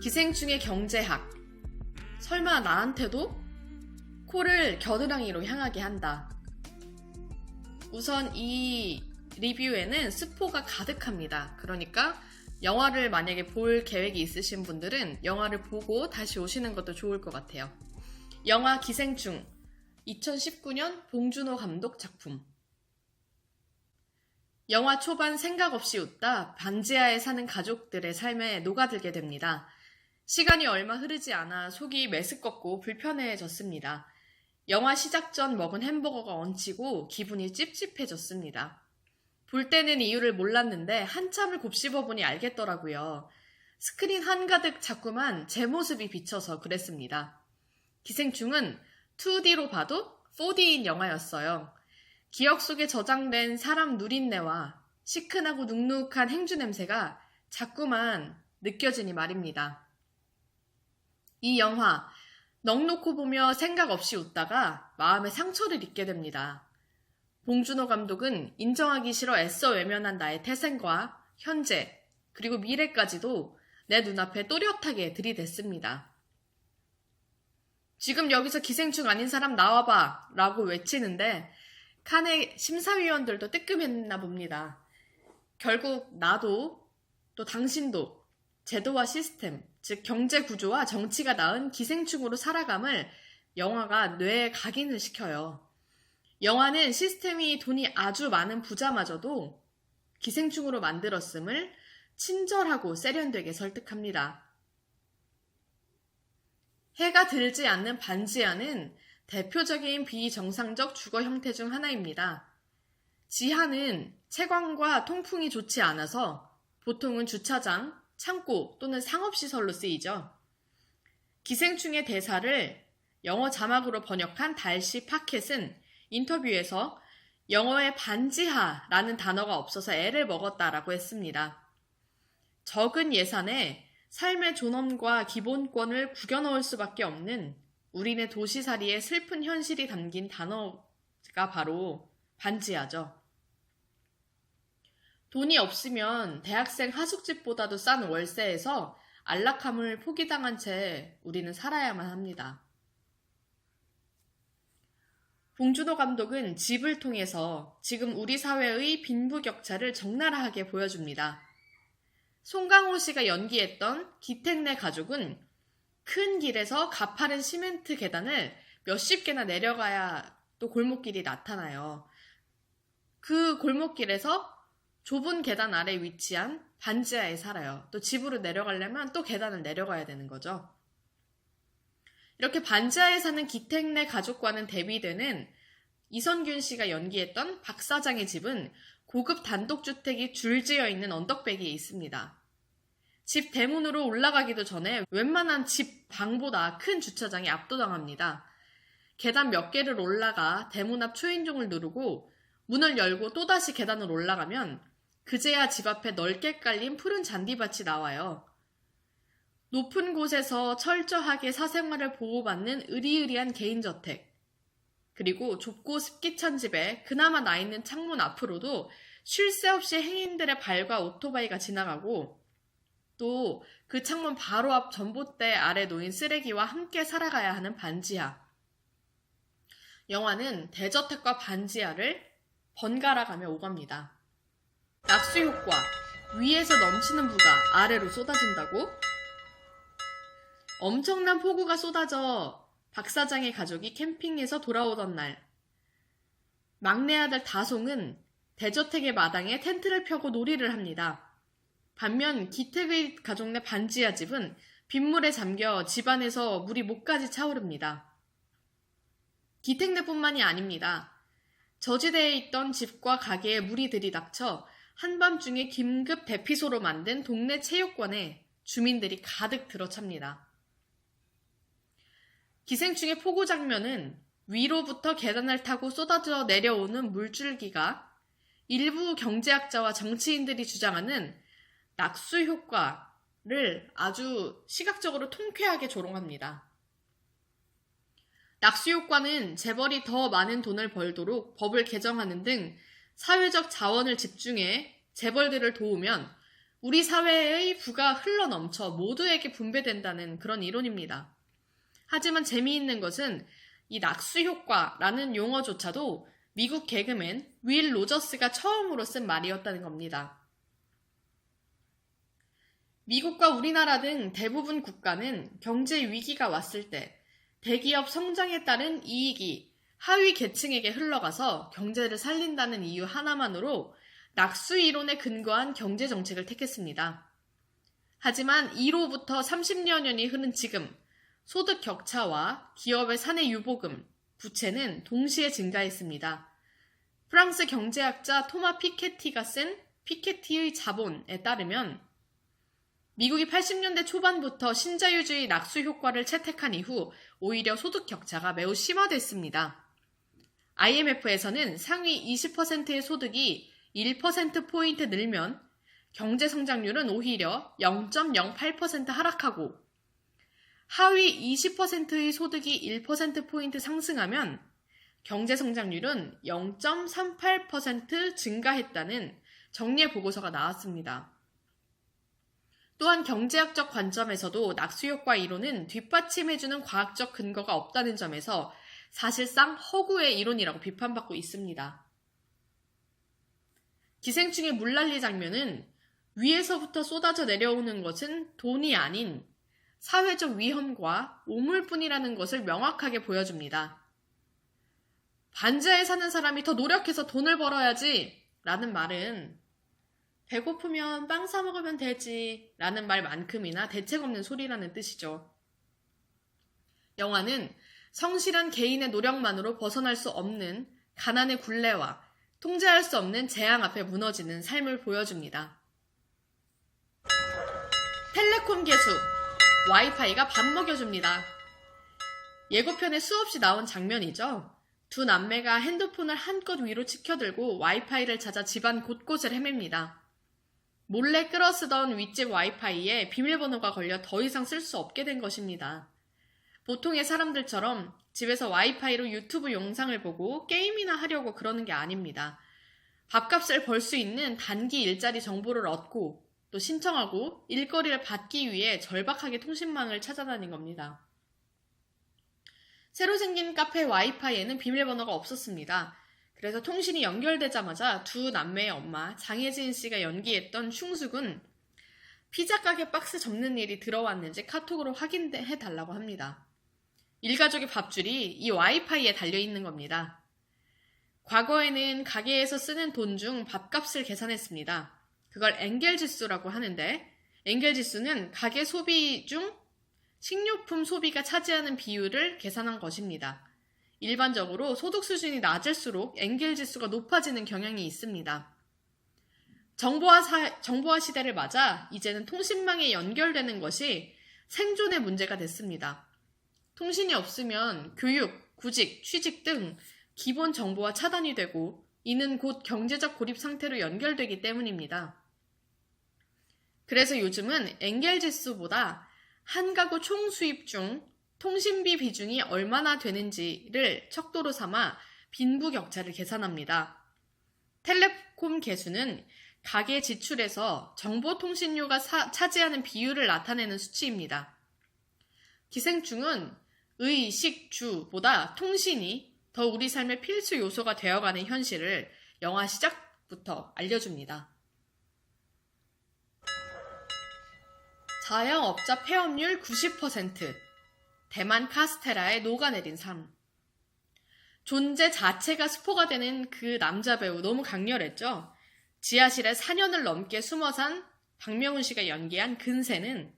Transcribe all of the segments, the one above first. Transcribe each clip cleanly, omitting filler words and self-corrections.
기생충의 경제학. 설마 나한테도? 코를 겨드랑이로 향하게 한다. 우선 이 리뷰에는 스포가 가득합니다. 그러니까 영화를 만약에 볼 계획이 있으신 분들은 영화를 보고 다시 오시는 것도 좋을 것 같아요. 영화 기생충, 2019년 봉준호 감독 작품. 영화 초반 생각 없이 웃다 반지하에 사는 가족들의 삶에 녹아들게 됩니다. 시간이 얼마 흐르지 않아 속이 메스껍고 불편해졌습니다. 영화 시작 전 먹은 햄버거가 얹히고 기분이 찝찝해졌습니다. 볼 때는 이유를 몰랐는데 한참을 곱씹어보니 알겠더라고요. 스크린 한가득 자꾸만 제 모습이 비쳐서 그랬습니다. 기생충은 2D로 봐도 4D인 영화였어요. 기억 속에 저장된 사람 누린내와 시큰하고 눅눅한 행주 냄새가 자꾸만 느껴지니 말입니다. 이 영화, 넋놓고 보며 생각 없이 웃다가 마음에 상처를 입게 됩니다. 봉준호 감독은 인정하기 싫어 애써 외면한 나의 태생과 현재, 그리고 미래까지도 내 눈앞에 또렷하게 들이댔습니다. 지금 여기서 기생충 아닌 사람 나와봐 라고 외치는데 칸의 심사위원들도 뜨끔했나 봅니다. 결국 나도 또 당신도 제도와 시스템, 즉 경제 구조와 정치가 낳은 기생충으로 살아감을 영화가 뇌에 각인을 시켜요. 영화는 시스템이 돈이 아주 많은 부자마저도 기생충으로 만들었음을 친절하고 세련되게 설득합니다. 해가 들지 않는 반지하는 대표적인 비정상적 주거 형태 중 하나입니다. 지하는 채광과 통풍이 좋지 않아서 보통은 주차장, 창고 또는 상업시설로 쓰이죠. 기생충의 대사를 영어 자막으로 번역한 달시 파켓은 인터뷰에서 영어에 반지하라는 단어가 없어서 애를 먹었다라고 했습니다. 적은 예산에 삶의 존엄과 기본권을 구겨넣을 수밖에 없는 우리네 도시살이의 슬픈 현실이 담긴 단어가 바로 반지하죠. 돈이 없으면 대학생 하숙집보다도 싼 월세에서 안락함을 포기당한 채 우리는 살아야만 합니다. 봉준호 감독은 집을 통해서 지금 우리 사회의 빈부격차를 적나라하게 보여줍니다. 송강호 씨가 연기했던 기택네 가족은 큰 길에서 가파른 시멘트 계단을 몇십 개나 내려가야 또 골목길이 나타나요. 그 골목길에서 좁은 계단 아래 위치한 반지하에 살아요. 또 집으로 내려가려면 또 계단을 내려가야 되는 거죠. 이렇게 반지하에 사는 기택네 가족과는 대비되는 이선균 씨가 연기했던 박 사장의 집은 고급 단독주택이 줄지어 있는 언덕배기에 있습니다. 집 대문으로 올라가기도 전에 웬만한 집 방보다 큰 주차장이 압도당합니다. 계단 몇 개를 올라가 대문 앞 초인종을 누르고 문을 열고 또다시 계단을 올라가면 그제야 집 앞에 넓게 깔린 푸른 잔디밭이 나와요. 높은 곳에서 철저하게 사생활을 보호받는 으리으리한 개인저택, 그리고 좁고 습기 찬 집에 그나마 나 있는 창문 앞으로도 쉴 새 없이 행인들의 발과 오토바이가 지나가고 또 그 창문 바로 앞 전봇대 아래 놓인 쓰레기와 함께 살아가야 하는 반지하. 영화는 대저택과 반지하를 번갈아가며 오갑니다. 낙수효과, 위에서 넘치는 부가 아래로 쏟아진다고? 엄청난 폭우가 쏟아져 박 사장의 가족이 캠핑에서 돌아오던 날, 막내 아들 다송은 대저택의 마당에 텐트를 펴고 놀이를 합니다. 반면 기택의 가족 내 반지하 집은 빗물에 잠겨 집안에서 물이 목까지 차오릅니다. 기택내뿐만이 아닙니다. 저지대에 있던 집과 가게에 물이 들이닥쳐 한밤중에 긴급 대피소로 만든 동네 체육관에 주민들이 가득 들어찹니다. 기생충의 폭우 장면은 위로부터 계단을 타고 쏟아져 내려오는 물줄기가 일부 경제학자와 정치인들이 주장하는 낙수 효과를 아주 시각적으로 통쾌하게 조롱합니다. 낙수 효과는 재벌이 더 많은 돈을 벌도록 법을 개정하는 등 사회적 자원을 집중해 재벌들을 도우면 우리 사회의 부가 흘러넘쳐 모두에게 분배된다는 그런 이론입니다. 하지만 재미있는 것은 이 낙수 효과라는 용어조차도 미국 개그맨 윌 로저스가 처음으로 쓴 말이었다는 겁니다. 미국과 우리나라 등 대부분 국가는 경제 위기가 왔을 때 대기업 성장에 따른 이익이 하위 계층에게 흘러가서 경제를 살린다는 이유 하나만으로 낙수 이론에 근거한 경제 정책을 택했습니다. 하지만 이로부터 30여 년이 흐른 지금 소득 격차와 기업의 사내 유보금, 부채는 동시에 증가했습니다. 프랑스 경제학자 토마 피케티가 쓴 피케티의 자본에 따르면 미국이 80년대 초반부터 신자유주의 낙수 효과를 채택한 이후 오히려 소득 격차가 매우 심화됐습니다. IMF에서는 상위 20%의 소득이 1%포인트 늘면 경제 성장률은 오히려 0.08% 하락하고 하위 20%의 소득이 1%포인트 상승하면 경제 성장률은 0.38% 증가했다는 정리해 보고서가 나왔습니다. 또한 경제학적 관점에서도 낙수효과 이론은 뒷받침해주는 과학적 근거가 없다는 점에서 사실상 허구의 이론이라고 비판받고 있습니다. 기생충의 물난리 장면은 위에서부터 쏟아져 내려오는 것은 돈이 아닌 사회적 위험과 오물뿐이라는 것을 명확하게 보여줍니다. 반지하에 사는 사람이 더 노력해서 돈을 벌어야지 라는 말은 배고프면 빵 사 먹으면 되지 라는 말만큼이나 대책 없는 소리라는 뜻이죠. 영화는 성실한 개인의 노력만으로 벗어날 수 없는 가난의 굴레와 통제할 수 없는 재앙 앞에 무너지는 삶을 보여줍니다. 텔레콤 개수, 와이파이가 밥 먹여줍니다. 예고편에 수없이 나온 장면이죠. 두 남매가 핸드폰을 한껏 위로 치켜들고 와이파이를 찾아 집안 곳곳을 헤맵니다. 몰래 끌어쓰던 윗집 와이파이에 비밀번호가 걸려 더 이상 쓸 수 없게 된 것입니다. 보통의 사람들처럼 집에서 와이파이로 유튜브 영상을 보고 게임이나 하려고 그러는 게 아닙니다. 밥값을 벌 수 있는 단기 일자리 정보를 얻고 또 신청하고 일거리를 받기 위해 절박하게 통신망을 찾아다닌 겁니다. 새로 생긴 카페 와이파이에는 비밀번호가 없었습니다. 그래서 통신이 연결되자마자 두 남매의 엄마 장혜진 씨가 연기했던 흉숙은 피자 가게 박스 접는 일이 들어왔는지 카톡으로 확인해달라고 합니다. 일가족의 밥줄이 이 와이파이에 달려있는 겁니다. 과거에는 가게에서 쓰는 돈 중 밥값을 계산했습니다. 그걸 엔겔지수라고 하는데 엔겔지수는 가게 소비 중 식료품 소비가 차지하는 비율을 계산한 것입니다. 일반적으로 소득 수준이 낮을수록 엔겔지수가 높아지는 경향이 있습니다. 정보화 시대를 맞아 이제는 통신망에 연결되는 것이 생존의 문제가 됐습니다. 통신이 없으면 교육, 구직, 취직 등 기본 정보와 차단이 되고 이는 곧 경제적 고립 상태로 연결되기 때문입니다. 그래서 요즘은 엔겔지수보다 한 가구 총 수입 중 통신비 비중이 얼마나 되는지를 척도로 삼아 빈부격차를 계산합니다. 텔레콤 개수는 가계 지출에서 정보통신료가 차지하는 비율을 나타내는 수치입니다. 기생충은 의, 식, 주보다 통신이 더 우리 삶의 필수 요소가 되어가는 현실을 영화 시작부터 알려줍니다. 자영업자 폐업률 90%, 대만 카스테라에 녹아내린 삶. 존재 자체가 스포가 되는 그 남자 배우 너무 강렬했죠? 지하실에 4년을 넘게 숨어 산 박명훈 씨가 연기한 근세는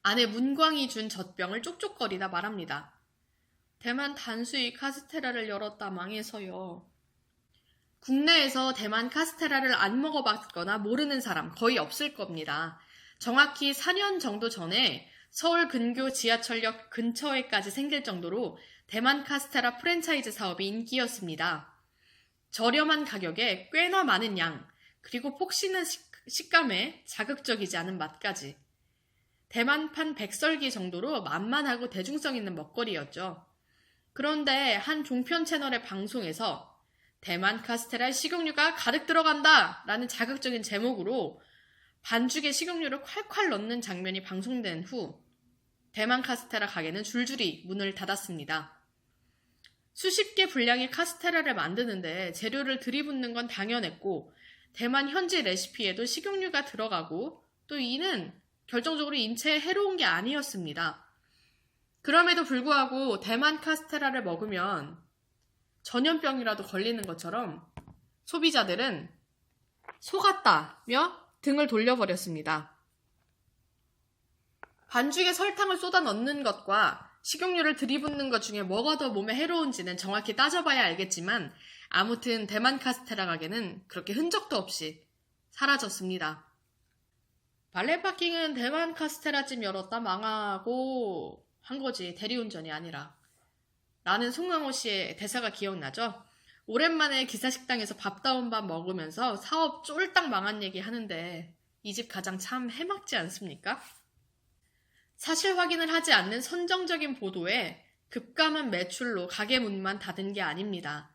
아내 문광이 준 젖병을 쪽쪽거리다 말합니다. 대만 단수의 카스테라를 열었다 망해서요. 국내에서 대만 카스테라를 안 먹어봤거나 모르는 사람 거의 없을 겁니다. 정확히 4년 정도 전에 서울 근교 지하철역 근처에까지 생길 정도로 대만 카스테라 프랜차이즈 사업이 인기였습니다. 저렴한 가격에 꽤나 많은 양, 그리고 폭신한 식감에 자극적이지 않은 맛까지. 대만판 백설기 정도로 만만하고 대중성 있는 먹거리였죠. 그런데 한 종편 채널의 방송에서 대만 카스테라에 식용유가 가득 들어간다 라는 자극적인 제목으로 반죽에 식용유를 콸콸 넣는 장면이 방송된 후 대만 카스테라 가게는 줄줄이 문을 닫았습니다. 수십 개 분량의 카스테라를 만드는데 재료를 들이붓는 건 당연했고 대만 현지 레시피에도 식용유가 들어가고 또 이는 결정적으로 인체에 해로운 게 아니었습니다. 그럼에도 불구하고 대만 카스테라를 먹으면 전염병이라도 걸리는 것처럼 소비자들은 속았다며 등을 돌려버렸습니다. 반죽에 설탕을 쏟아 넣는 것과 식용유를 들이붓는 것 중에 뭐가 더 몸에 해로운지는 정확히 따져봐야 알겠지만 아무튼 대만 카스테라 가게는 그렇게 흔적도 없이 사라졌습니다. 발레파킹은 대만 카스테라집 열었다 망하고 한 거지 대리운전이 아니라 라는 송강호 씨의 대사가 기억나죠? 오랜만에 기사식당에서 밥다운 밥 먹으면서 사업 쫄딱 망한 얘기 하는데 이 집 가장 참 해맑지 않습니까? 사실 확인을 하지 않는 선정적인 보도에 급감한 매출로 가게 문만 닫은 게 아닙니다.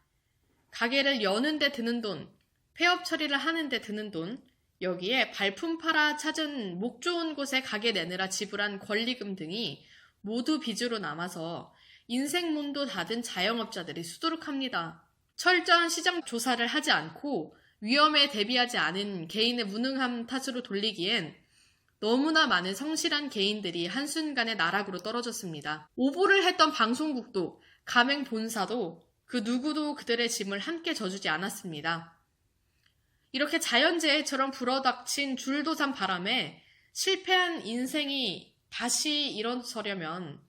가게를 여는데 드는 돈, 폐업 처리를 하는데 드는 돈, 여기에 발품 팔아 찾은 목 좋은 곳에 가게 내느라 지불한 권리금 등이 모두 빚으로 남아서 인생문도 닫은 자영업자들이 수두룩합니다. 철저한 시장 조사를 하지 않고 위험에 대비하지 않은 개인의 무능함 탓으로 돌리기엔 너무나 많은 성실한 개인들이 한순간에 나락으로 떨어졌습니다. 오보를 했던 방송국도 가맹 본사도 그 누구도 그들의 짐을 함께 져주지 않았습니다. 이렇게 자연재해처럼 불어닥친 줄도산 바람에 실패한 인생이 다시 일어서려면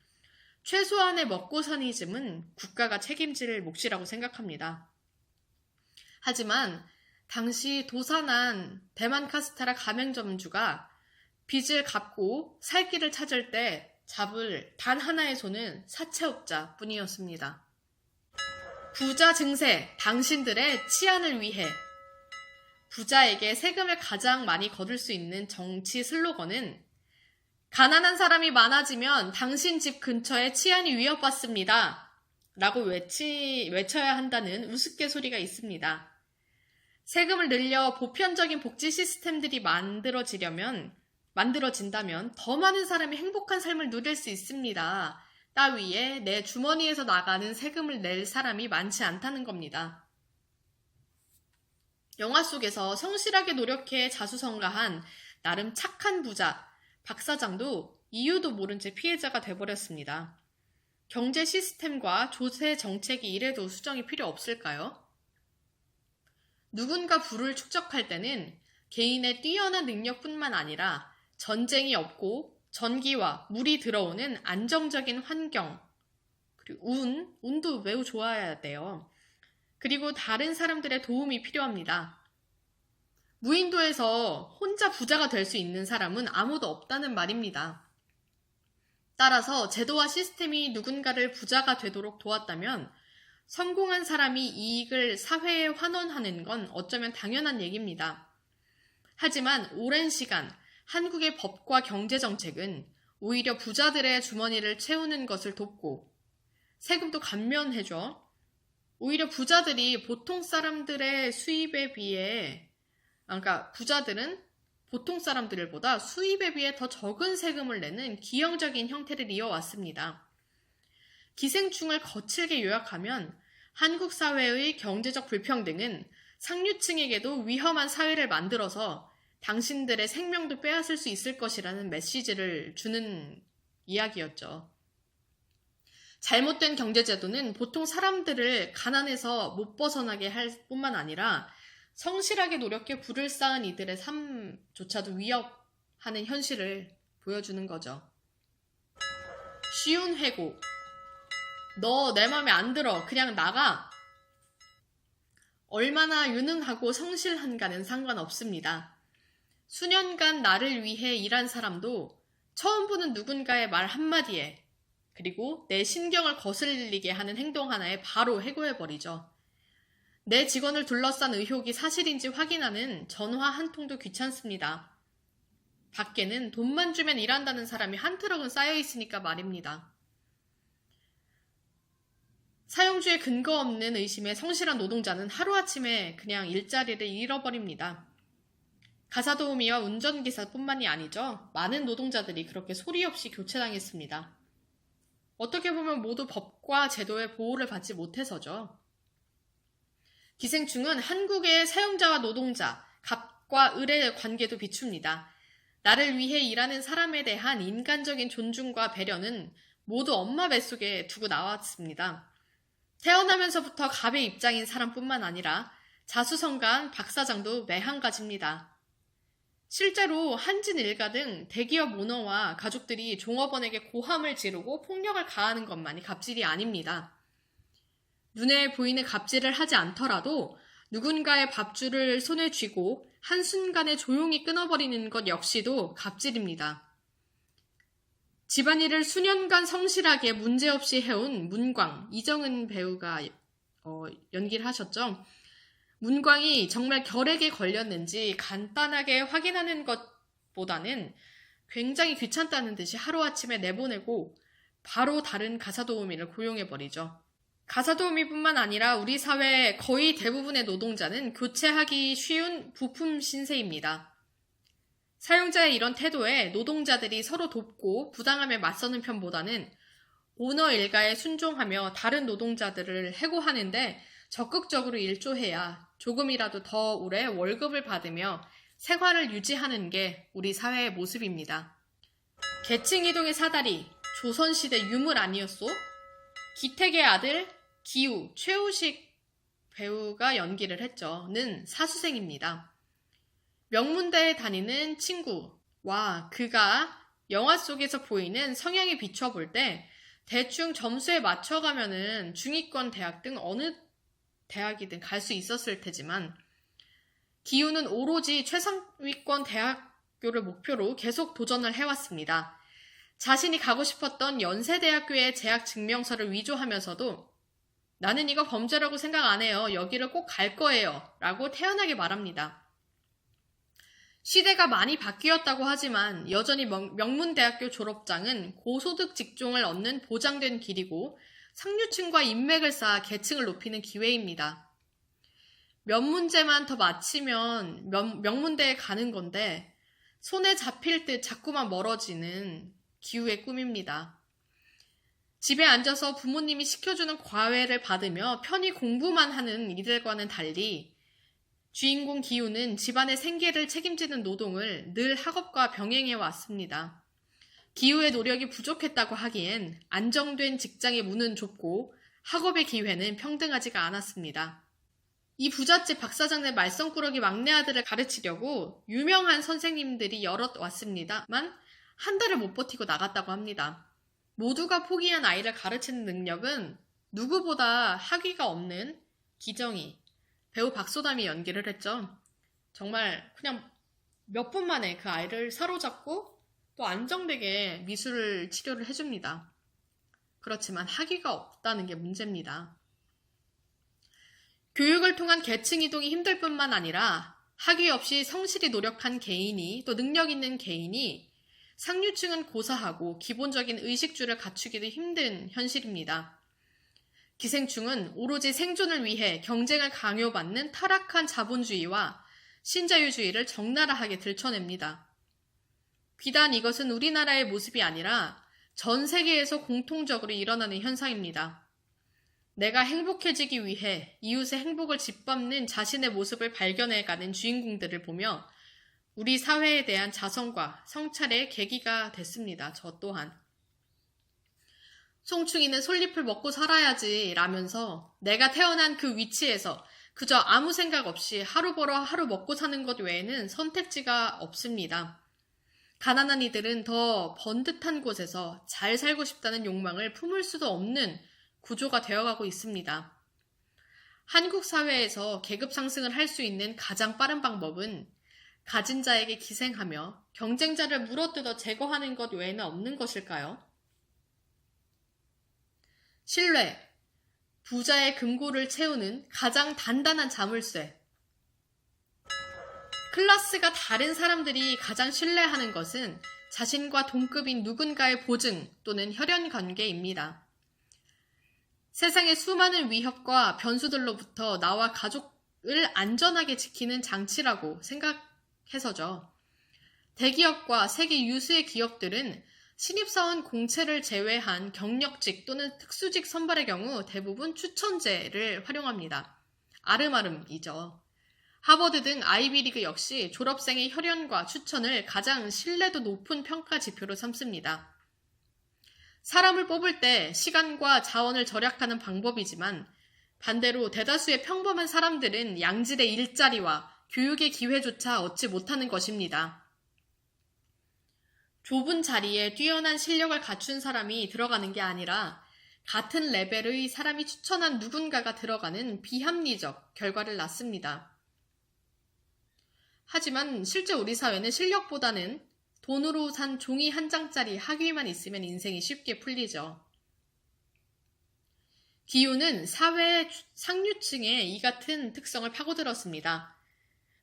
최소한의 먹고 사는 짐은 국가가 책임질 몫이라고 생각합니다. 하지만 당시 도산한 대만 카스테라 가맹점주가 빚을 갚고 살 길을 찾을 때 잡을 단 하나의 손은 사채업자 뿐이었습니다. 부자 증세, 당신들의 치안을 위해. 부자에게 세금을 가장 많이 거둘 수 있는 정치 슬로건은 가난한 사람이 많아지면 당신 집 근처에 치안이 위협받습니다. 라고 외쳐야 한다는 우스갯소리가 있습니다. 세금을 늘려 보편적인 복지 시스템들이 만들어진다면 더 많은 사람이 행복한 삶을 누릴 수 있습니다. 따위에 내 주머니에서 나가는 세금을 낼 사람이 많지 않다는 겁니다. 영화 속에서 성실하게 노력해 자수성가한 나름 착한 부자 박 사장도 이유도 모른 채 피해자가 돼버렸습니다. 경제 시스템과 조세 정책이 이래도 수정이 필요 없을까요? 누군가 부를 축적할 때는 개인의 뛰어난 능력뿐만 아니라 전쟁이 없고 전기와 물이 들어오는 안정적인 환경, 그리고 운도 매우 좋아야 돼요. 그리고 다른 사람들의 도움이 필요합니다. 무인도에서 혼자 부자가 될 수 있는 사람은 아무도 없다는 말입니다. 따라서 제도와 시스템이 누군가를 부자가 되도록 도왔다면 성공한 사람이 이익을 사회에 환원하는 건 어쩌면 당연한 얘기입니다. 하지만 오랜 시간 한국의 법과 경제정책은 오히려 부자들의 주머니를 채우는 것을 돕고 세금도 감면해줘 오히려 부자들이 보통 사람들의 수입에 비해 그러니까 부자들은 보통 사람들보다 수입에 비해 더 적은 세금을 내는 기형적인 형태를 이어왔습니다. 기생충을 거칠게 요약하면 한국 사회의 경제적 불평등은 상류층에게도 위험한 사회를 만들어서 당신들의 생명도 빼앗을 수 있을 것이라는 메시지를 주는 이야기였죠. 잘못된 경제제도는 보통 사람들을 가난에서 못 벗어나게 할 뿐만 아니라 성실하게 노력해 부를 쌓은 이들의 삶조차도 위협하는 현실을 보여주는 거죠. 쉬운 회고. 너 내 맘에 안 들어. 그냥 나가. 얼마나 유능하고 성실한가는 상관없습니다. 수년간 나를 위해 일한 사람도 처음 보는 누군가의 말 한마디에 그리고 내 신경을 거슬리게 하는 행동 하나에 바로 해고해버리죠. 내 직원을 둘러싼 의혹이 사실인지 확인하는 전화 한 통도 귀찮습니다. 밖에는 돈만 주면 일한다는 사람이 한 트럭은 쌓여있으니까 말입니다. 사용주의 근거 없는 의심에 성실한 노동자는 하루아침에 그냥 일자리를 잃어버립니다. 가사도우미와 운전기사뿐만이 아니죠. 많은 노동자들이 그렇게 소리 없이 교체당했습니다. 어떻게 보면 모두 법과 제도의 보호를 받지 못해서죠. 기생충은 한국의 사용자와 노동자, 갑과 을의 관계도 비춥니다. 나를 위해 일하는 사람에 대한 인간적인 존중과 배려는 모두 엄마 뱃속에 두고 나왔습니다. 태어나면서부터 갑의 입장인 사람뿐만 아니라 자수성가한 박 사장도 매한가지입니다. 실제로 한진 일가 등 대기업 오너와 가족들이 종업원에게 고함을 지르고 폭력을 가하는 것만이 갑질이 아닙니다. 눈에 보이는 갑질을 하지 않더라도 누군가의 밥줄을 손에 쥐고 한순간에 조용히 끊어버리는 것 역시도 갑질입니다. 집안일을 수년간 성실하게 문제없이 해온 문광, 이정은 배우가 연기를 하셨죠. 문광이 정말 결핵에 걸렸는지 간단하게 확인하는 것보다는 굉장히 귀찮다는 듯이 하루아침에 내보내고 바로 다른 가사도우미를 고용해버리죠. 가사도우미뿐만 아니라 우리 사회 거의 대부분의 노동자는 교체하기 쉬운 부품 신세입니다. 사용자의 이런 태도에 노동자들이 서로 돕고 부당함에 맞서는 편보다는 오너 일가에 순종하며 다른 노동자들을 해고하는데 적극적으로 일조해야 조금이라도 더 오래 월급을 받으며 생활을 유지하는 게 우리 사회의 모습입니다. 계층이동의 사다리, 조선시대 유물 아니었소? 기택의 아들 기우, 최우식 배우가 연기를 했죠.는 사수생입니다. 명문대에 다니는 친구와 그가 영화 속에서 보이는 성향에 비춰볼 때 대충 점수에 맞춰가면은 중위권 대학 등 어느 대학이든 갈 수 있었을 테지만 기우는 오로지 최상위권 대학교를 목표로 계속 도전을 해왔습니다. 자신이 가고 싶었던 연세대학교의 재학 증명서를 위조하면서도 나는 이거 범죄라고 생각 안 해요. 여기를 꼭 갈 거예요. 라고 태연하게 말합니다. 시대가 많이 바뀌었다고 하지만 여전히 명문대학교 졸업장은 고소득 직종을 얻는 보장된 길이고 상류층과 인맥을 쌓아 계층을 높이는 기회입니다. 몇 문제만 더 맞히면 명문대에 가는 건데 손에 잡힐 듯 자꾸만 멀어지는 기우의 꿈입니다. 집에 앉아서 부모님이 시켜주는 과외를 받으며 편히 공부만 하는 이들과는 달리 주인공 기우는 집안의 생계를 책임지는 노동을 늘 학업과 병행해 왔습니다. 기우의 노력이 부족했다고 하기엔 안정된 직장의 문은 좁고 학업의 기회는 평등하지가 않았습니다. 이 부잣집 박사장네 말썽꾸러기 막내 아들을 가르치려고 유명한 선생님들이 여럿 왔습니다만 한 달을 못 버티고 나갔다고 합니다. 모두가 포기한 아이를 가르치는 능력은 누구보다 학위가 없는 기정이 배우 박소담이 연기를 했죠. 정말 그냥 몇 분 만에 그 아이를 사로잡고 또 안정되게 미술 치료를 해줍니다. 그렇지만 학위가 없다는 게 문제입니다. 교육을 통한 계층 이동이 힘들 뿐만 아니라 학위 없이 성실히 노력한 개인이 또 능력 있는 개인이 상류층은 고사하고 기본적인 의식주를 갖추기도 힘든 현실입니다. 기생충은 오로지 생존을 위해 경쟁을 강요받는 타락한 자본주의와 신자유주의를 적나라하게 들춰냅니다. 비단 이것은 우리나라의 모습이 아니라 전 세계에서 공통적으로 일어나는 현상입니다. 내가 행복해지기 위해 이웃의 행복을 짓밟는 자신의 모습을 발견해가는 주인공들을 보며 우리 사회에 대한 자성과 성찰의 계기가 됐습니다. 저 또한. 송충이는 솔잎을 먹고 살아야지 라면서 내가 태어난 그 위치에서 그저 아무 생각 없이 하루 벌어 하루 먹고 사는 것 외에는 선택지가 없습니다. 가난한 이들은 더 번듯한 곳에서 잘 살고 싶다는 욕망을 품을 수도 없는 구조가 되어가고 있습니다. 한국 사회에서 계급 상승을 할 수 있는 가장 빠른 방법은 가진 자에게 기생하며 경쟁자를 물어뜯어 제거하는 것 외에는 없는 것일까요? 신뢰, 부자의 금고를 채우는 가장 단단한 자물쇠. 클래스가 다른 사람들이 가장 신뢰하는 것은 자신과 동급인 누군가의 보증 또는 혈연 관계입니다. 세상의 수많은 위협과 변수들로부터 나와 가족을 안전하게 지키는 장치라고 생각하는 해서죠. 대기업과 세계 유수의 기업들은 신입사원 공채를 제외한 경력직 또는 특수직 선발의 경우 대부분 추천제를 활용합니다. 아름아름이죠. 하버드 등 아이비리그 역시 졸업생의 혈연과 추천을 가장 신뢰도 높은 평가 지표로 삼습니다. 사람을 뽑을 때 시간과 자원을 절약하는 방법이지만 반대로 대다수의 평범한 사람들은 양질의 일자리와 교육의 기회조차 얻지 못하는 것입니다. 좁은 자리에 뛰어난 실력을 갖춘 사람이 들어가는 게 아니라 같은 레벨의 사람이 추천한 누군가가 들어가는 비합리적 결과를 낳습니다. 하지만 실제 우리 사회는 실력보다는 돈으로 산 종이 한 장짜리 학위만 있으면 인생이 쉽게 풀리죠. 기후는 사회의 상류층에 이 같은 특성을 파고들었습니다.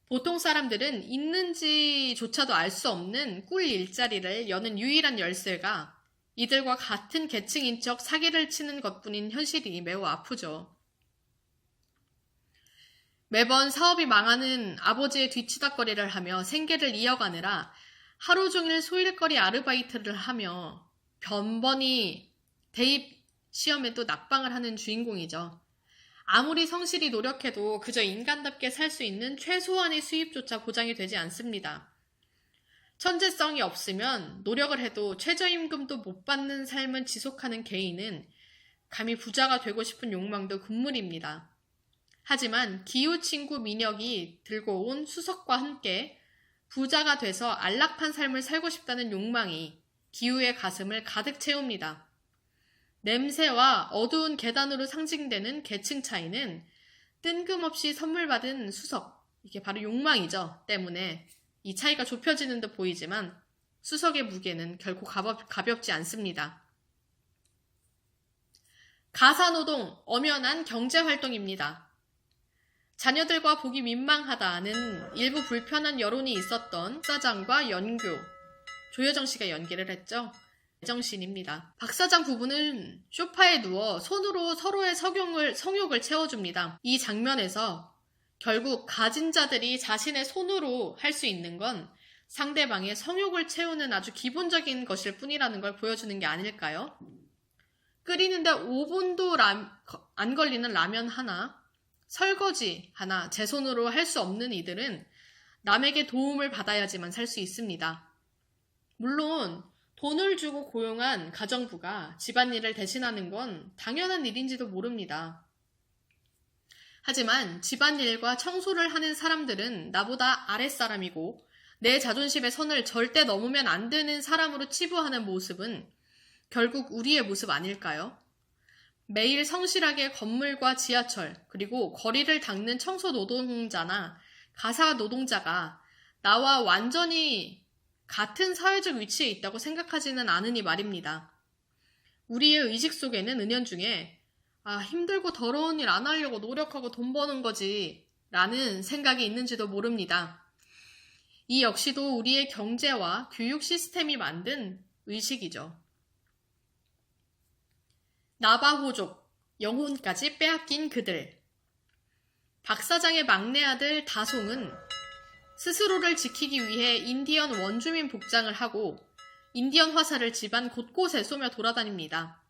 보통 사람들은 있는지조차도 알 수 없는 꿀 일자리를 여는 유일한 열쇠가 이들과 같은 계층인 척 사기를 치는 것뿐인 현실이 매우 아프죠. 매번 사업이 망하는 아버지의 뒤치다꺼리를 하며 생계를 이어가느라 하루 종일 소일거리 아르바이트를 하며 번번이 대입 시험에도 낙방을 하는 주인공이죠. 아무리 성실히 노력해도 그저 인간답게 살 수 있는 최소한의 수입조차 보장이 되지 않습니다. 천재성이 없으면 노력을 해도 최저임금도 못 받는 삶을 지속하는 개인은 감히 부자가 되고 싶은 욕망도 금물입니다. 하지만 기후 친구 민혁이 들고 온 수석과 함께 부자가 돼서 안락한 삶을 살고 싶다는 욕망이 기후의 가슴을 가득 채웁니다. 냄새와 어두운 계단으로 상징되는 계층 차이는 뜬금없이 선물 받은 수석, 이게 바로 욕망이죠. 때문에 이 차이가 좁혀지는 듯 보이지만 수석의 무게는 결코 가볍지 않습니다. 가사노동, 엄연한 경제활동입니다. 자녀들과 보기 민망하다는 일부 불편한 여론이 있었던 박사장과 연교, 조여정 씨가 연기를 했죠. 제정신입니다. 박사장 부부는 소파에 누워 손으로 서로의 성욕을 채워줍니다. 이 장면에서 결국 가진 자들이 자신의 손으로 할 수 있는 건 상대방의 성욕을 채우는 아주 기본적인 것일 뿐이라는 걸 보여주는 게 아닐까요? 끓이는데 5분도 안 걸리는 라면 하나, 설거지 하나 제 손으로 할 수 없는 이들은 남에게 도움을 받아야지만 살 수 있습니다. 물론 돈을 주고 고용한 가정부가 집안일을 대신하는 건 당연한 일인지도 모릅니다. 하지만 집안일과 청소를 하는 사람들은 나보다 아랫사람이고 내 자존심의 선을 절대 넘으면 안 되는 사람으로 치부하는 모습은 결국 우리의 모습 아닐까요? 매일 성실하게 건물과 지하철 그리고 거리를 닦는 청소 노동자나 가사 노동자가 나와 완전히 같은 사회적 위치에 있다고 생각하지는 않으니 말입니다. 우리의 의식 속에는 은연중에 힘들고 더러운 일 안 하려고 노력하고 돈 버는 거지 라는 생각이 있는지도 모릅니다. 이 역시도 우리의 경제와 교육 시스템이 만든 의식이죠. 나바호족, 영혼까지 빼앗긴 그들. 박 사장의 막내 아들 다송은 스스로를 지키기 위해 인디언 원주민 복장을 하고 인디언 화살을 집안 곳곳에 쏘며 돌아다닙니다.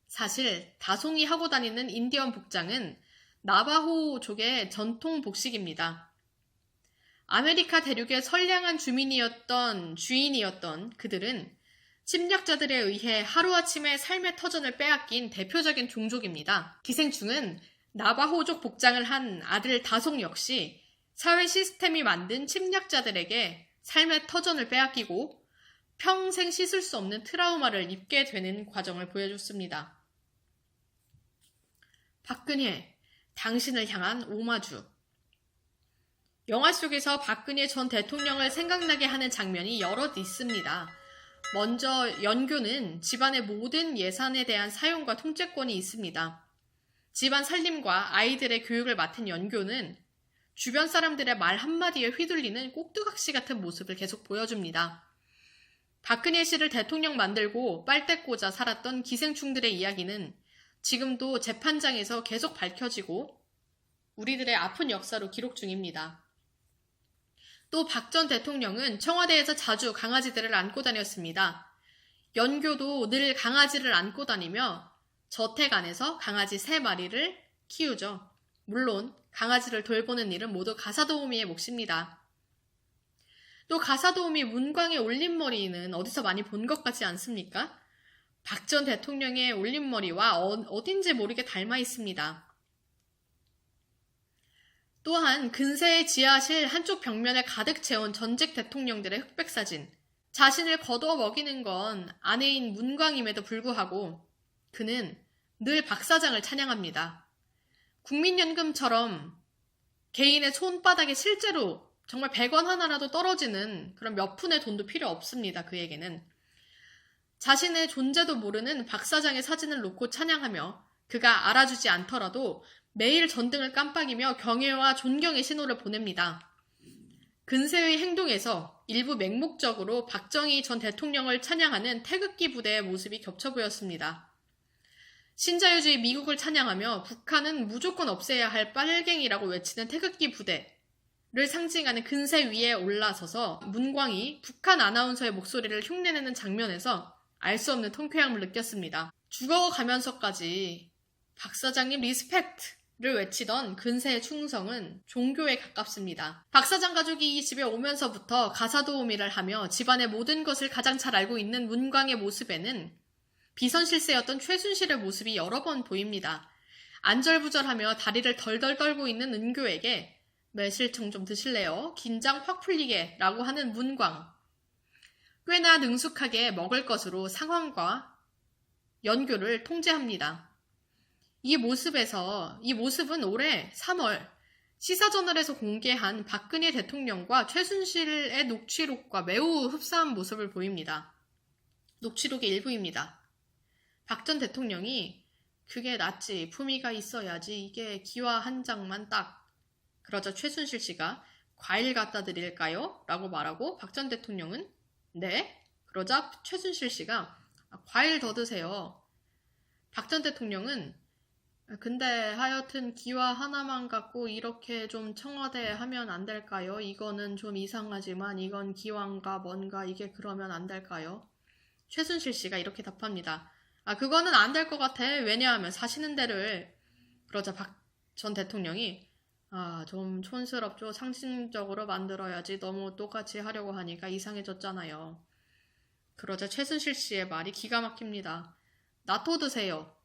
사실 다송이 하고 다니는 인디언 복장은 나바호족의 전통 복식입니다. 아메리카 대륙의 선량한 주인이었던 그들은 침략자들에 의해 하루아침에 삶의 터전을 빼앗긴 대표적인 종족입니다. 기생충은 나바호족 복장을 한 아들 다송 역시 사회 시스템이 만든 침략자들에게 삶의 터전을 빼앗기고 평생 씻을 수 없는 트라우마를 입게 되는 과정을 보여줬습니다. 박근혜, 당신을 향한 오마주. 영화 속에서 박근혜 전 대통령을 생각나게 하는 장면이 여럿 있습니다. 먼저 연교는 집안의 모든 예산에 대한 사용과 통제권이 있습니다. 집안 살림과 아이들의 교육을 맡은 연교는 주변 사람들의 말 한마디에 휘둘리는 꼭두각시 같은 모습을 계속 보여줍니다. 박근혜 씨를 대통령 만들고 빨대 꽂아 살았던 기생충들의 이야기는 지금도 재판장에서 계속 밝혀지고 우리들의 아픈 역사로 기록 중입니다. 또 박 전 대통령은 청와대에서 자주 강아지들을 안고 다녔습니다. 연교도 늘 강아지를 안고 다니며 저택 안에서 강아지 3마리를 키우죠. 물론 강아지를 돌보는 일은 모두 가사도우미의 몫입니다. 또 가사도우미 문광의 올림머리는 어디서 많이 본 것 같지 않습니까? 박 전 대통령의 올림머리와 어딘지 모르게 닮아 있습니다. 또한 근세의 지하실 한쪽 벽면에 가득 채운 전직 대통령들의 흑백사진, 자신을 거두어 먹이는 건 아내인 문광임에도 불구하고 그는 늘 박 사장을 찬양합니다. 국민연금처럼 개인의 손바닥에 실제로 정말 100원 하나라도 떨어지는 그런 몇 푼의 돈도 필요 없습니다. 그에게는. 자신의 존재도 모르는 박 사장의 사진을 놓고 찬양하며 그가 알아주지 않더라도 매일 전등을 깜빡이며 경애와 존경의 신호를 보냅니다. 근세의 행동에서 일부 맹목적으로 박정희 전 대통령을 찬양하는 태극기 부대의 모습이 겹쳐 보였습니다. 신자유주의 미국을 찬양하며 북한은 무조건 없애야 할 빨갱이라고 외치는 태극기 부대를 상징하는 근세 위에 올라서서 문광이 북한 아나운서의 목소리를 흉내내는 장면에서 알 수 없는 통쾌함을 느꼈습니다. 죽어가면서까지 박 사장님 리스펙트를 외치던 근세의 충성은 종교에 가깝습니다. 박 사장 가족이 이 집에 오면서부터 가사도우미를 하며 집안의 모든 것을 가장 잘 알고 있는 문광의 모습에는 비선실세였던 최순실의 모습이 여러 번 보입니다. 안절부절하며 다리를 덜덜 떨고 있는 은교에게 매실청 좀 드실래요? 긴장 확 풀리게 라고 하는 문광. 꽤나 능숙하게 먹을 것으로 상황과 연교를 통제합니다. 이 모습은 올해 3월 시사저널에서 공개한 박근혜 대통령과 최순실의 녹취록과 매우 흡사한 모습을 보입니다. 녹취록의 일부입니다. 박 전 대통령이 그게 낫지, 품위가 있어야지, 이게 기와 한 장만 딱. 그러자 최순실 씨가 과일 갖다 드릴까요? 라고 말하고 박 전 대통령은 네? 그러자 최순실 씨가 과일 더 드세요. 박 전 대통령은 근데 하여튼 기와 하나만 갖고 이렇게 좀 청와대에 하면 안 될까요? 이거는 좀 이상하지만 이건 기왕과 뭔가 이게 그러면 안 될까요? 최순실 씨가 이렇게 답합니다. 그거는 안 될 것 같아. 왜냐하면 사시는 데를. 그러자 박 전 대통령이 좀 촌스럽죠. 상징적으로 만들어야지. 너무 똑같이 하려고 하니까 이상해졌잖아요. 그러자 최순실 씨의 말이 기가 막힙니다. 나토 드세요.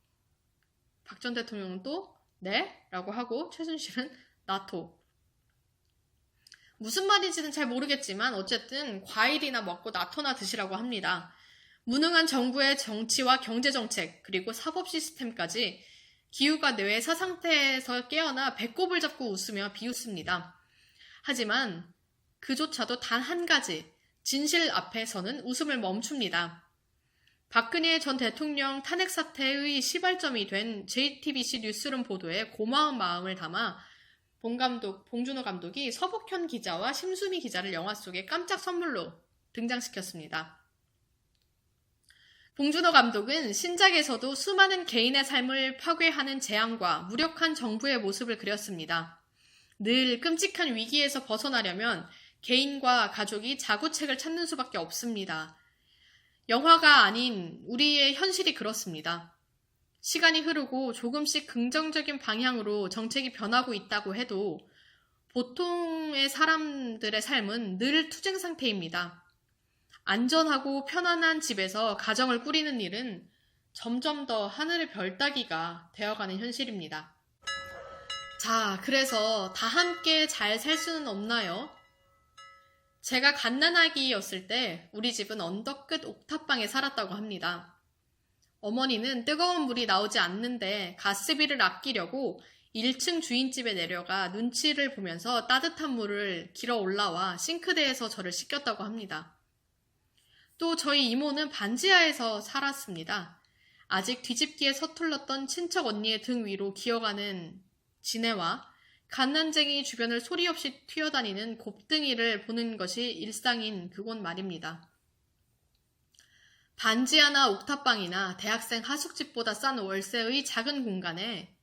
박 전 대통령은 또 네? 라고 하고 최순실은 나토. 무슨 말인지는 잘 모르겠지만 어쨌든 과일이나 먹고 나토나 드시라고 합니다. 무능한 정부의 정치와 경제정책 그리고 사법 시스템까지 기후가 뇌의 사상태에서 깨어나 배꼽을 잡고 웃으며 비웃습니다. 하지만 그조차도 단 한 가지 진실 앞에서는 웃음을 멈춥니다. 박근혜 전 대통령 탄핵 사태의 시발점이 된 JTBC 뉴스룸 보도에 고마운 마음을 담아 봉준호 감독이 서복현 기자와 심수미 기자를 영화 속에 깜짝 선물로 등장시켰습니다. 봉준호 감독은 신작에서도 수많은 개인의 삶을 파괴하는 재앙과 무력한 정부의 모습을 그렸습니다. 늘 끔찍한 위기에서 벗어나려면 개인과 가족이 자구책을 찾는 수밖에 없습니다. 영화가 아닌 우리의 현실이 그렇습니다. 시간이 흐르고 조금씩 긍정적인 방향으로 정책이 변하고 있다고 해도 보통의 사람들의 삶은 늘 투쟁 상태입니다. 안전하고 편안한 집에서 가정을 꾸리는 일은 점점 더 하늘의 별 따기가 되어가는 현실입니다. 자, 그래서 다 함께 잘 살 수는 없나요? 제가 갓난아기였을 때 우리 집은 언덕 끝 옥탑방에 살았다고 합니다. 어머니는 뜨거운 물이 나오지 않는데 가스비를 아끼려고 1층 주인집에 내려가 눈치를 보면서 따뜻한 물을 길어 올라와 싱크대에서 저를 씻겼다고 합니다. 또 저희 이모는 반지하에서 살았습니다. 아직 뒤집기에 서툴렀던 친척 언니의 등 위로 기어가는 지네와 갓난쟁이 주변을 소리 없이 튀어다니는 곱등이를 보는 것이 일상인 그곳 말입니다. 반지하나 옥탑방이나 대학생 하숙집보다 싼 월세의 작은 공간에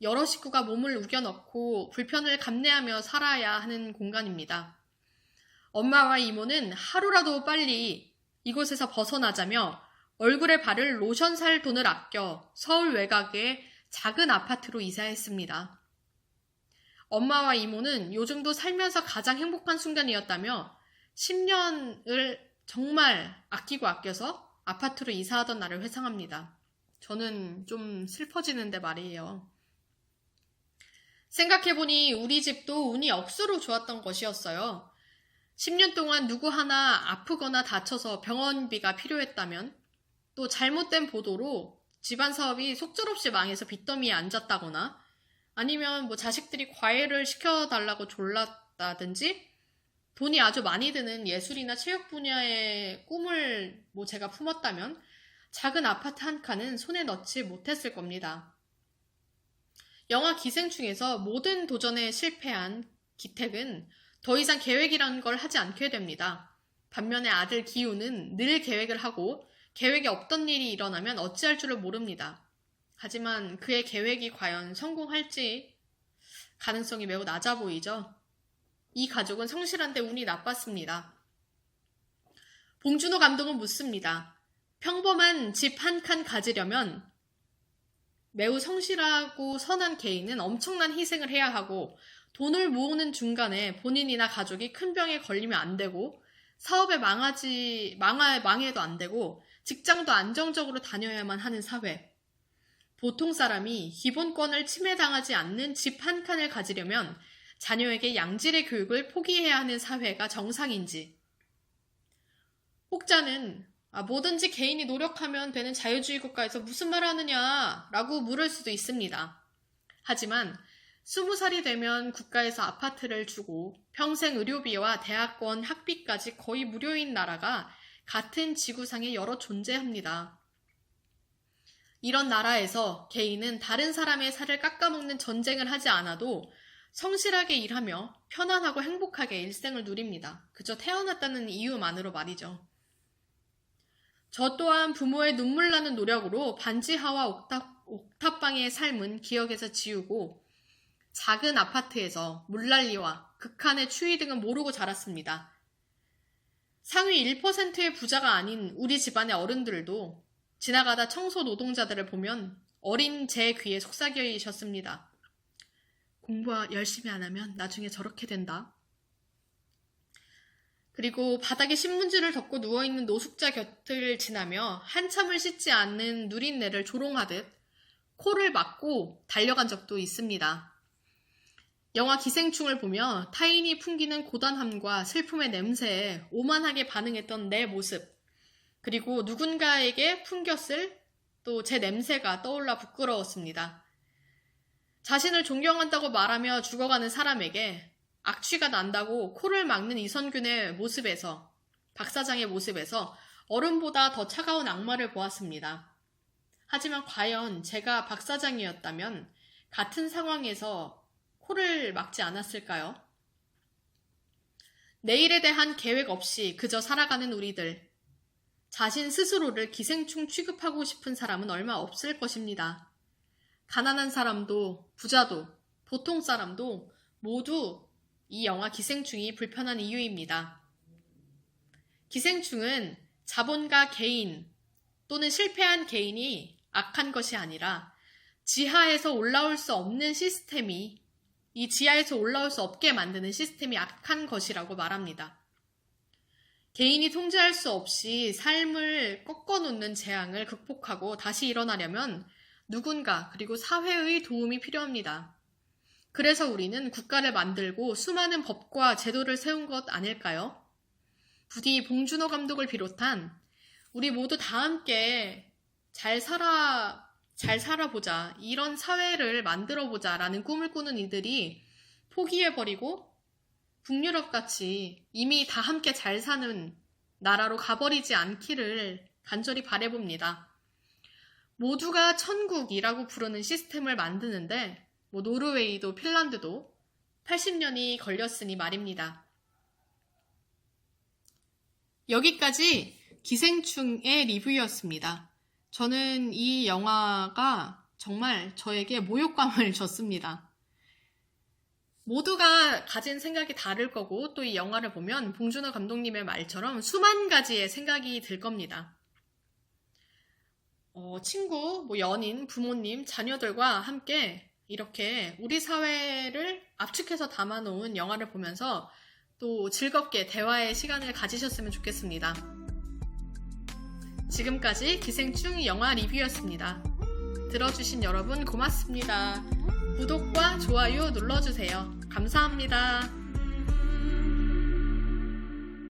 여러 식구가 몸을 우겨넣고 불편을 감내하며 살아야 하는 공간입니다. 엄마와 이모는 하루라도 빨리 이곳에서 벗어나자며 얼굴에 바를 로션 살 돈을 아껴 서울 외곽의 작은 아파트로 이사했습니다. 엄마와 이모는 요즘도 살면서 가장 행복한 순간이었다며 10년을 정말 아끼고 아껴서 아파트로 이사하던 날을 회상합니다. 저는 좀 슬퍼지는데 말이에요. 생각해보니 우리 집도 운이 억수로 좋았던 것이었어요. 10년 동안 누구 하나 아프거나 다쳐서 병원비가 필요했다면, 또 잘못된 보도로 집안 사업이 속절없이 망해서 빚더미에 앉았다거나, 아니면 자식들이 과외를 시켜달라고 졸랐다든지, 돈이 아주 많이 드는 예술이나 체육 분야의 꿈을 제가 품었다면 작은 아파트 한 칸은 손에 넣지 못했을 겁니다. 영화 기생충에서 모든 도전에 실패한 기택은 더 이상 계획이라는 걸 하지 않게 됩니다. 반면에 아들 기우는 늘 계획을 하고 계획에 없던 일이 일어나면 어찌할 줄을 모릅니다. 하지만 그의 계획이 과연 성공할지 가능성이 매우 낮아 보이죠. 이 가족은 성실한데 운이 나빴습니다. 봉준호 감독은 묻습니다. 평범한 집 한 칸 가지려면 매우 성실하고 선한 개인은 엄청난 희생을 해야 하고 돈을 모으는 중간에 본인이나 가족이 큰 병에 걸리면 안 되고 사업에 망해도 안 되고 직장도 안정적으로 다녀야만 하는 사회. 보통 사람이 기본권을 침해당하지 않는 집 한 칸을 가지려면 자녀에게 양질의 교육을 포기해야 하는 사회가 정상인지. 혹자는 뭐든지 개인이 노력하면 되는 자유주의 국가에서 무슨 말 하느냐 라고 물을 수도 있습니다. 하지만 20살이 되면 국가에서 아파트를 주고 평생 의료비와 대학원 학비까지 거의 무료인 나라가 같은 지구상에 여러 존재합니다. 이런 나라에서 개인은 다른 사람의 살을 깎아먹는 전쟁을 하지 않아도 성실하게 일하며 편안하고 행복하게 일생을 누립니다. 그저 태어났다는 이유만으로 말이죠. 저 또한 부모의 눈물 나는 노력으로 반지하와 옥탑방의 삶은 기억에서 지우고 작은 아파트에서 물난리와 극한의 추위 등은 모르고 자랐습니다. 상위 1%의 부자가 아닌 우리 집안의 어른들도 지나가다 청소 노동자들을 보면 어린 제 귀에 속삭이셨습니다. 공부 열심히 안 하면 나중에 저렇게 된다. 그리고 바닥에 신문지를 덮고 누워있는 노숙자 곁을 지나며 한참을 씻지 않는 누린내를 조롱하듯 코를 막고 달려간 적도 있습니다. 영화 기생충을 보며 타인이 풍기는 고단함과 슬픔의 냄새에 오만하게 반응했던 내 모습, 그리고 누군가에게 풍겼을 또 제 냄새가 떠올라 부끄러웠습니다. 자신을 존경한다고 말하며 죽어가는 사람에게 악취가 난다고 코를 막는 이선균의 모습에서, 박 사장의 모습에서 어른보다 더 차가운 악마를 보았습니다. 하지만 과연 제가 박 사장이었다면 같은 상황에서 코를 막지 않았을까요? 내일에 대한 계획 없이 그저 살아가는 우리들. 자신 스스로를 기생충 취급하고 싶은 사람은 얼마 없을 것입니다. 가난한 사람도 부자도 보통 사람도 모두 이 영화 기생충이 불편한 이유입니다. 기생충은 자본가 개인 또는 실패한 개인이 악한 것이 아니라 지하에서 올라올 수 없는 시스템이, 이 지하에서 올라올 수 없게 만드는 시스템이 악한 것이라고 말합니다. 개인이 통제할 수 없이 삶을 꺾어놓는 재앙을 극복하고 다시 일어나려면 누군가 그리고 사회의 도움이 필요합니다. 그래서 우리는 국가를 만들고 수많은 법과 제도를 세운 것 아닐까요? 부디 봉준호 감독을 비롯한 우리 모두 다 함께 잘 살아보자, 이런 사회를 만들어보자 라는 꿈을 꾸는 이들이 포기해버리고 북유럽같이 이미 다 함께 잘 사는 나라로 가버리지 않기를 간절히 바라봅니다. 모두가 천국이라고 부르는 시스템을 만드는데 노르웨이도 핀란드도 80년이 걸렸으니 말입니다. 여기까지 기생충의 리뷰였습니다. 저는 이 영화가 정말 저에게 모욕감을 줬습니다. 모두가 가진 생각이 다를 거고 또 이 영화를 보면 봉준호 감독님의 말처럼 수만 가지의 생각이 들 겁니다. 친구, 연인, 부모님, 자녀들과 함께 이렇게 우리 사회를 압축해서 담아놓은 영화를 보면서 또 즐겁게 대화의 시간을 가지셨으면 좋겠습니다. 지금까지 기생충 영화 리뷰였습니다. 들어주신 여러분 고맙습니다. 구독과 좋아요 눌러주세요. 감사합니다.